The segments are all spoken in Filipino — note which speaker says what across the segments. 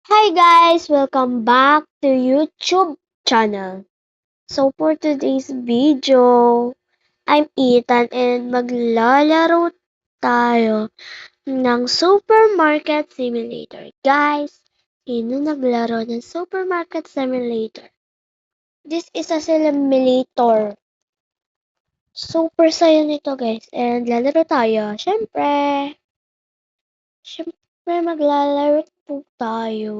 Speaker 1: Hi guys! Welcome back to YouTube channel. So for today's video, I'm Ethan and maglalaro tayo ng Supermarket Simulator. Guys, sino naglaro ng Supermarket Simulator? This is a simulator. Super saya nito guys. And lalaro tayo. Siyempre maglalaro po tayo.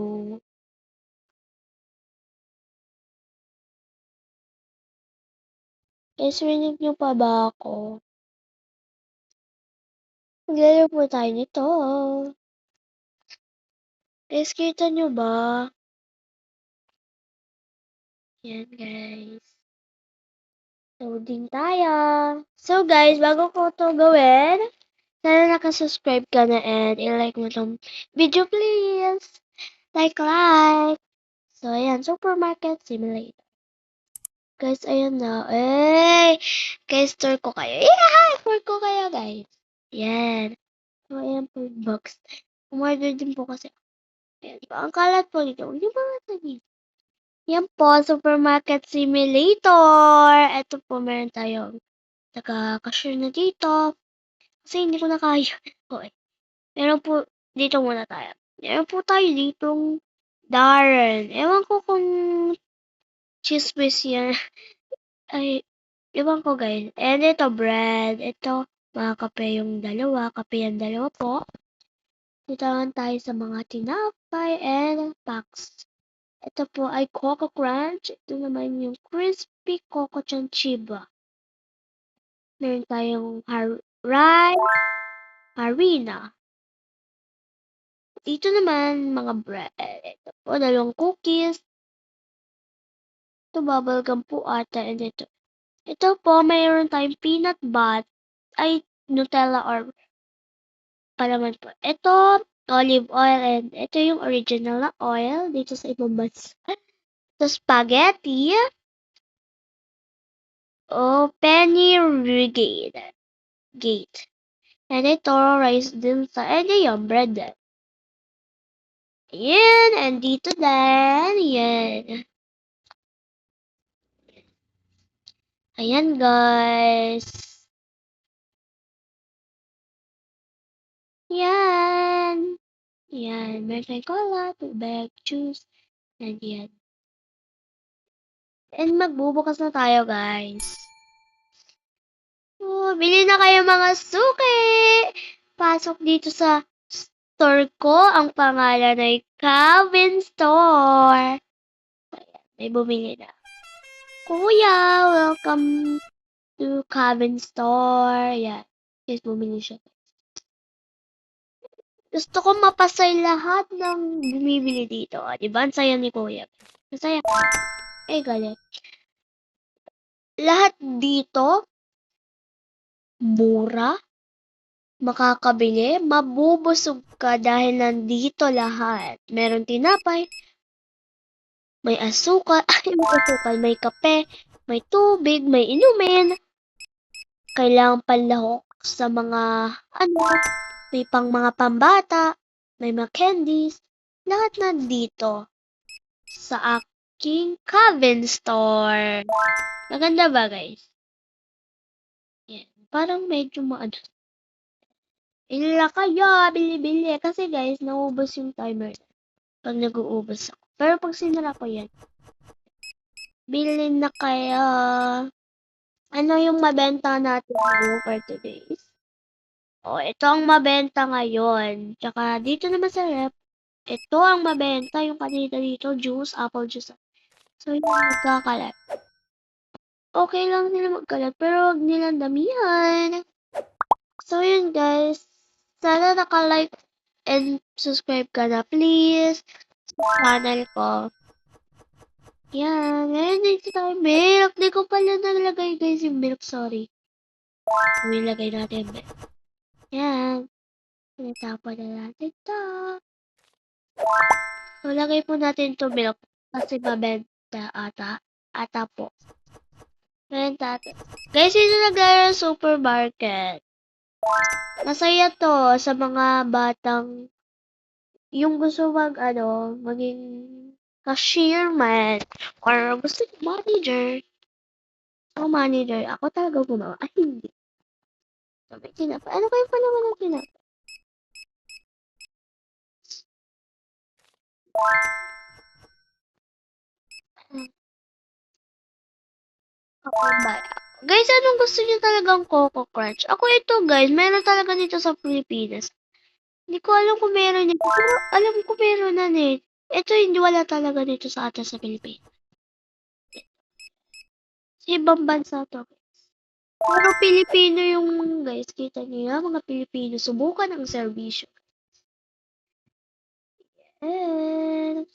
Speaker 1: Guys, rinig niyo pa ba ako? Maglalaro po tayo nito. Guys, kita nyo ba? Yan, guys. Loading tayo. So, guys, bago ko to gawin, sana nakasubscribe ka na and i-like mo tong video, please. Like. So, ayan, Supermarket Simulator. Guys, ayan na. Guys, tour ko kayo. Yeah! Tour ko kayo, guys. Yan. So, ayan po yung box. Umorder din po kasi. Ayan, ang kalat po dito. Yung mga tagin. Yan po, Supermarket Simulator. Ito po, meron tayong taga-cashier na dito. Kasi hindi ko na kaya. Okay. Meron po, dito muna tayo. Meron po tayo ditong Darren. Ewan ko kung chismis yan. Ay, ewan ko guys. And ito, bread. Ito, mga kape yung dalawa. Kape yung dalawa po. Dito naman tayo sa mga tinapay and packs. Ito po ay Coco Crunch. Ito naman yung Crispy Coco Chanchiba. Meron tayong rice, harina. Dito naman mga bread. Ito po, dalawang cookies. Ito bubblegum po ata. And ito po, mayroon tayong peanut butter. Ay, Nutella or palaman po. Ito, olive oil. And ito yung original na oil dito sa ibang bansa. Ito, spaghetti. Penny Gate. And ito, rice din sa, yung bread din. Ayan, and dito din, yan. Ayan, guys. Yan. Yan, meron cola, tubig, juice, and yan. And magbubukas na tayo, guys. Bili na kayo mga suki! Pasok dito sa store ko. Ang pangalan ay Calvin Store. Ayan, may bumili na. Kuya, welcome to Calvin Store. Yan. Guys, bumili siya. Gusto ko mapasay lahat ng bumibili dito. Diba? Ang saya ni Kuya. Masaya ka. Galit. Lahat dito, mura, makakabili, mabubusog ka dahil nandito lahat. Meron tinapay, may asukal, may kape, may tubig, may inumin. Kailangan panlahok sa mga, may pang mga pambata, may mga candies. Lahat nandito sa aking Calvin Store. Maganda ba, guys? Yan. Parang medyo maano. Ila kayo, bili-bili. Kasi guys, naubos yung timer pag nag-uubos ako. Pero pag sinara ko yan, bili na kayo. Ano yung mabenta natin for today's? Ito ang mabenta ngayon. Tsaka dito naman sa rep, ito ang mabenta. Yung kanina dito, juice, apple juice. So, yung magkakalat. Okay lang nila magkalat, pero huwag nilang damihan. So, yun guys. Sana naka-like and subscribe ka na, please. Sa channel ko. Yan. Ngayon, dito tayo milk. Di ko pala nalagay guys yung milk. Sorry. Nilagay natin milk. Yan. Tinatapon na natin ito. So, lagay po natin ito milk. Kasi mabenta ata. Ata po. Benta natin. Guys, ito naglaro supermarket. Masaya to sa mga batang yung gusto maging cashier man, or gusto manager. Ako manager, ako talaga gumawa. Ay, hindi. So, may tinapay. Ano kayo pa naman ang tinapay? Ako ba? Guys, anong gusto niyo talagang Coco Crunch? Ako ito, guys. Meron talaga nito sa Pilipinas. Hindi ko alam kung meron nito. Pero alam ko meron na eh. Ito, hindi wala talaga nito sa atin sa Pilipinas. Sa ibang bansa to. Pero Pilipino yung guys. Kita niyo yan, mga Pilipino. Subukan ang serbisyo. And,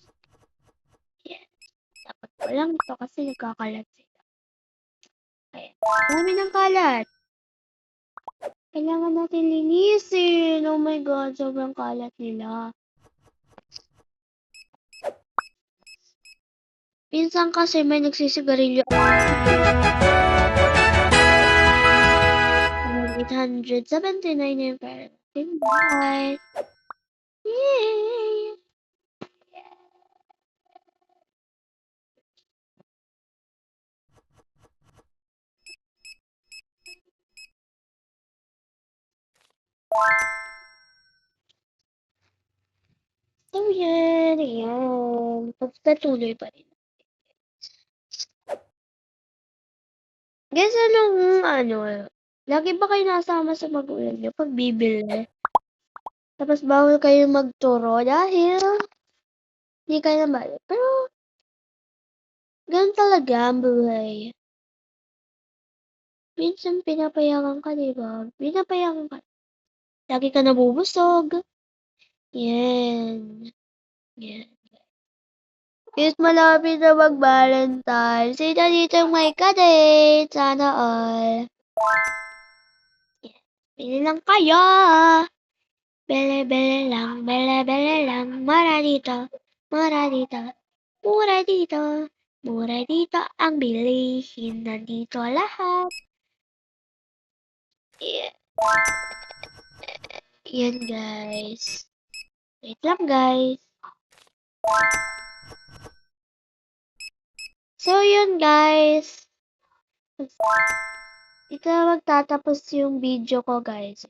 Speaker 1: yeah. Dapat ko lang ito kasi nagkakalat sila. Ayan. Dami ng kalat. Kailangan natin linisin. Oh my God, sobrang kalat nila. Minsan kasi may nagsisigarilyo. 879 yung pera natin. Bye! Yay! So, yan. Pagpatuloy pa rin. Guys, lagi ba kayo nasama sa magulang niyo pag bibili? Tapos bawal kayo magturo dahil hindi kayo nabayad. Pero, ganun talaga ang buhay. Minsan pinapayagan ka, diba? Pinapayagan ka. Lagi ka nabubusog. Yan. Yan. Is malapit na mag-Valentine. Sino dito may kadate? Sana all. Yan. Bili lang kayo. Bele-bele lang. Bele-bele lang. Mura dito. Mura dito. Mura dito. Mura dito ang bilihin. Nandito lahat. Yeah. Yan guys. Wait lang guys. So yun guys. Ito magtatapos yung video ko guys.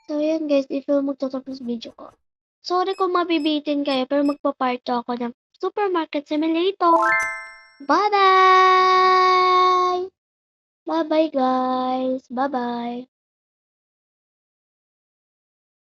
Speaker 1: So yun guys, ito magtatapos video ko. Sorry kung mabibitin kayo pero magpa-part ako ng Supermarket Simulator. Bye-bye! Bye-bye guys. Bye-bye.